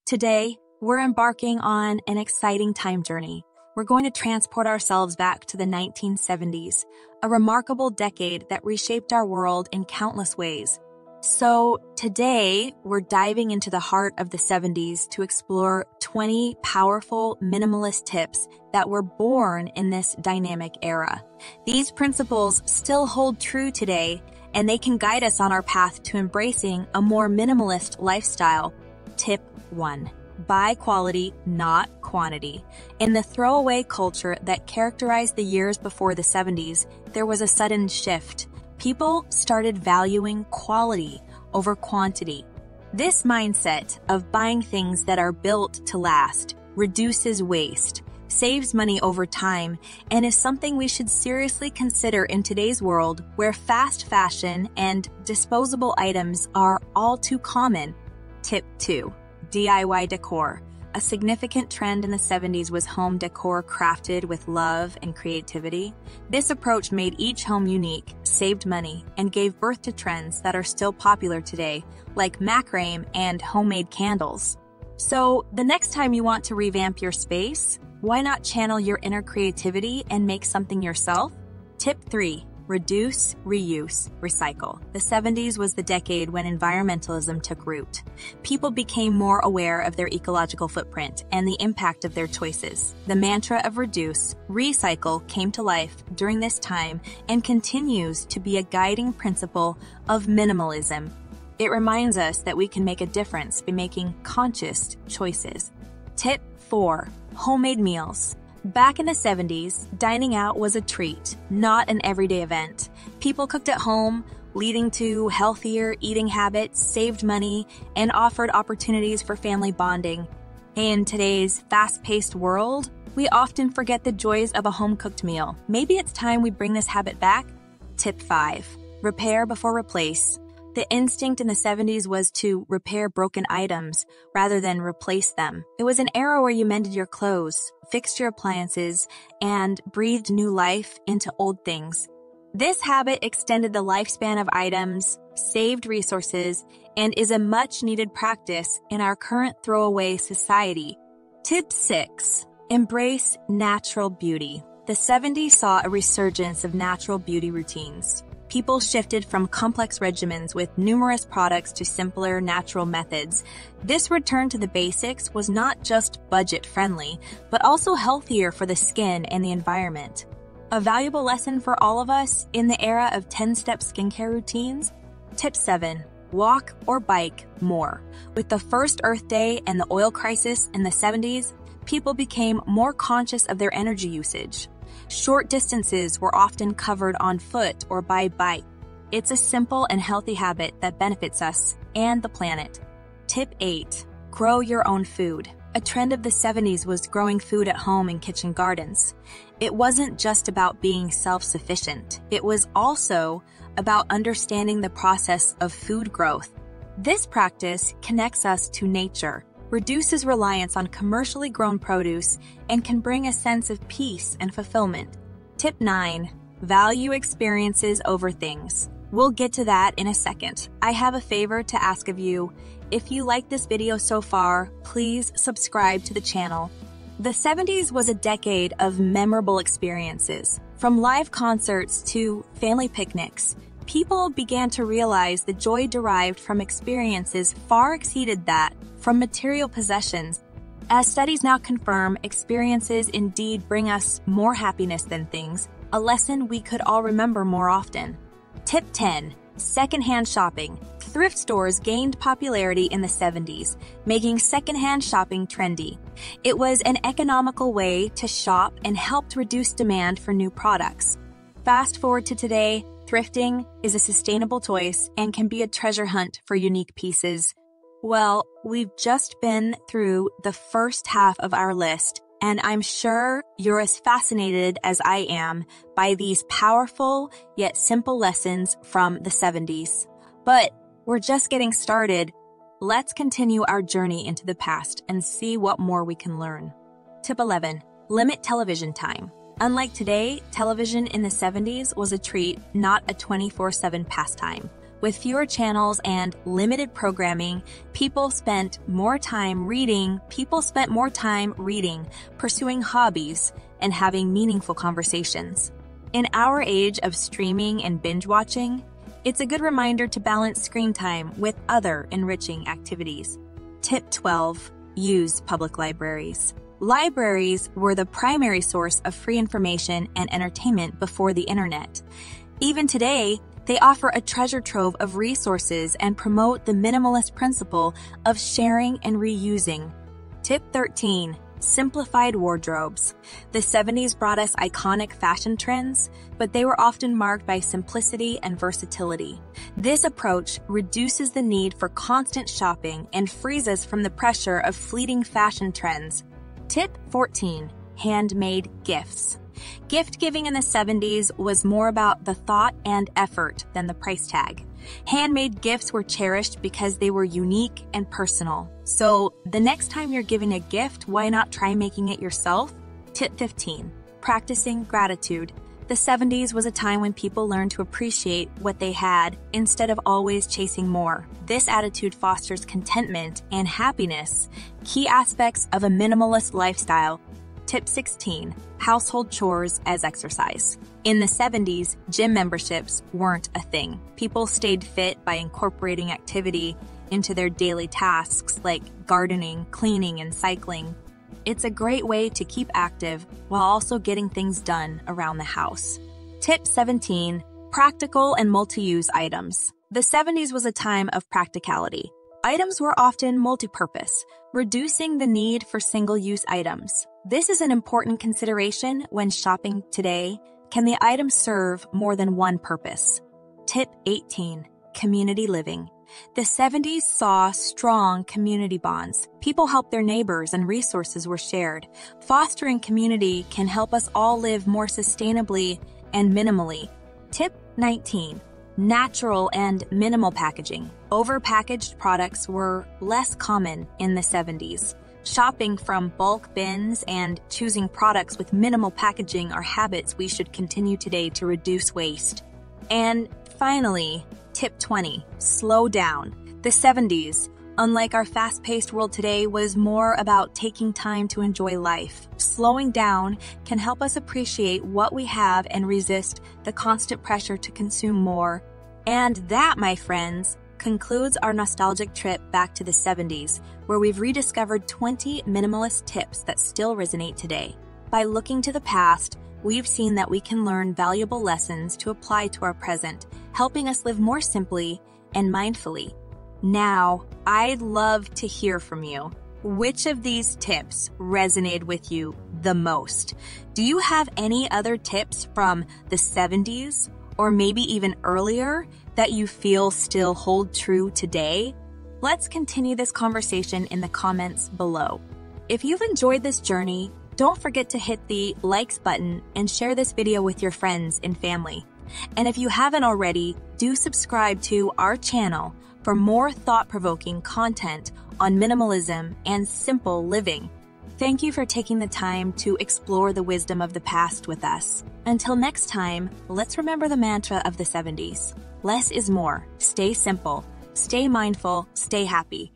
Today, we're embarking on an exciting time journey. We're going to transport ourselves back to the 1970s, a remarkable decade that reshaped our world in countless ways. So today, we're diving into the heart of the 70s to explore 20 powerful minimalist tips that were born in this dynamic era. These principles still hold true today, and they can guide us on our path to embracing a more minimalist lifestyle. Tip 1. Buy quality, not quantity. In the throwaway culture that characterized the years before the 70s, there was a sudden shift. People started valuing quality over quantity. This mindset of buying things that are built to last reduces waste, saves money over time, and is something we should seriously consider in today's world where fast fashion and disposable items are all too common. Tip 2. DIY decor. A significant trend in the 70s was home decor crafted with love and creativity. This approach made each home unique, saved money, and gave birth to trends that are still popular today, like macrame and homemade candles. So, the next time you want to revamp your space, why not channel your inner creativity and make something yourself? Tip 3. Reduce, reuse, recycle. The 70s was the decade when environmentalism took root. People became more aware of their ecological footprint and the impact of their choices. The mantra of reduce, recycle came to life during this time and continues to be a guiding principle of minimalism. It reminds us that we can make a difference by making conscious choices. Tip 4. Homemade meals. Back in the 70s, dining out was a treat, not an everyday event. People cooked at home, leading to healthier eating habits, saved money, and offered opportunities for family bonding. In today's fast-paced world, we often forget the joys of a home-cooked meal. Maybe it's time we bring this habit back? Tip 5. Repair before replace. The instinct in the 70s was to repair broken items rather than replace them. It was an era where you mended your clothes, fixed your appliances, and breathed new life into old things. This habit extended the lifespan of items, saved resources, and is a much-needed practice in our current throwaway society. Tip 6. Embrace natural beauty. The 70s saw a resurgence of natural beauty routines. People shifted from complex regimens with numerous products to simpler, natural methods. This return to the basics was not just budget-friendly, but also healthier for the skin and the environment. A valuable lesson for all of us in the era of 10-step skincare routines? Tip 7. Walk or bike more. With the first Earth Day and the oil crisis in the 70s, people became more conscious of their energy usage. Short distances were often covered on foot or by bike. It's a simple and healthy habit that benefits us and the planet. Tip 8. Grow your own food. A trend of the 70s was growing food at home in kitchen gardens. It wasn't just about being self-sufficient. It was also about understanding the process of food growth. This practice connects us to nature, reduces reliance on commercially grown produce, and can bring a sense of peace and fulfillment. Tip 9. Value experiences over things. We'll get to that in a second. I have a favor to ask of you. If you like this video so far, please subscribe to the channel. The 70s was a decade of memorable experiences. From live concerts to family picnics, people began to realize the joy derived from experiences far exceeded that from material possessions. As studies now confirm, experiences indeed bring us more happiness than things, a lesson we could all remember more often. Tip 10. Secondhand shopping. Thrift stores gained popularity in the 70s, making secondhand shopping trendy. It was an economical way to shop and helped reduce demand for new products. Fast forward to today, thrifting is a sustainable choice and can be a treasure hunt for unique pieces. Well, we've just been through the first half of our list, and I'm sure you're as fascinated as I am by these powerful yet simple lessons from the 70s. But we're just getting started. Let's continue our journey into the past and see what more we can learn. Tip 11. Limit television time. Unlike today, television in the 70s was a treat, not a 24/7 pastime. With fewer channels and limited programming, people spent more time reading, pursuing hobbies, and having meaningful conversations. In our age of streaming and binge watching, it's a good reminder to balance screen time with other enriching activities. Tip 12. Use public libraries. Libraries were the primary source of free information and entertainment before the internet. Even today, they offer a treasure trove of resources and promote the minimalist principle of sharing and reusing. Tip 13. Simplified wardrobes. The 70s brought us iconic fashion trends, but they were often marked by simplicity and versatility. This approach reduces the need for constant shopping and frees us from the pressure of fleeting fashion trends. Tip 14. Handmade gifts. Gift giving in the 70s was more about the thought and effort than the price tag. Handmade gifts were cherished because they were unique and personal. So the next time you're giving a gift, why not try making it yourself? Tip 15. Practicing gratitude. The 70s was a time when people learned to appreciate what they had instead of always chasing more. This attitude fosters contentment and happiness, key aspects of a minimalist lifestyle. Tip 16. Household chores as exercise. In the 70s, gym memberships weren't a thing. People stayed fit by incorporating activity into their daily tasks like gardening, cleaning, and cycling. It's a great way to keep active while also getting things done around the house. Tip 17. Practical and multi-use items. The 70s was a time of practicality. Items were often multi-purpose, reducing the need for single-use items. This is an important consideration when shopping today. Can the item serve more than one purpose? Tip 18. Community living. The 70s saw strong community bonds. People helped their neighbors and resources were shared. Fostering community can help us all live more sustainably and minimally. Tip 19. Natural and minimal packaging. Overpackaged products were less common in the 70s. Shopping from bulk bins and choosing products with minimal packaging are habits we should continue today to reduce waste. And finally, tip 20, slow down. The 70s, unlike our fast-paced world today, was more about taking time to enjoy life. Slowing down can help us appreciate what we have and resist the constant pressure to consume more. And that, my friends, concludes our nostalgic trip back to the 70s, where we've rediscovered 20 minimalist tips that still resonate today. By looking to the past, we've seen that we can learn valuable lessons to apply to our present, helping us live more simply and mindfully. Now, I'd love to hear from you. Which of these tips resonated with you the most? Do you have any other tips from the 70s or maybe even earlier that you feel still hold true today? Let's continue this conversation in the comments below. If you've enjoyed this journey, don't forget to hit the likes button and share this video with your friends and family. And if you haven't already, do subscribe to our channel for more thought-provoking content on minimalism and simple living. Thank you for taking the time to explore the wisdom of the past with us. Until next time, let's remember the mantra of the 70s. Less is more. Stay simple. Stay mindful. Stay happy.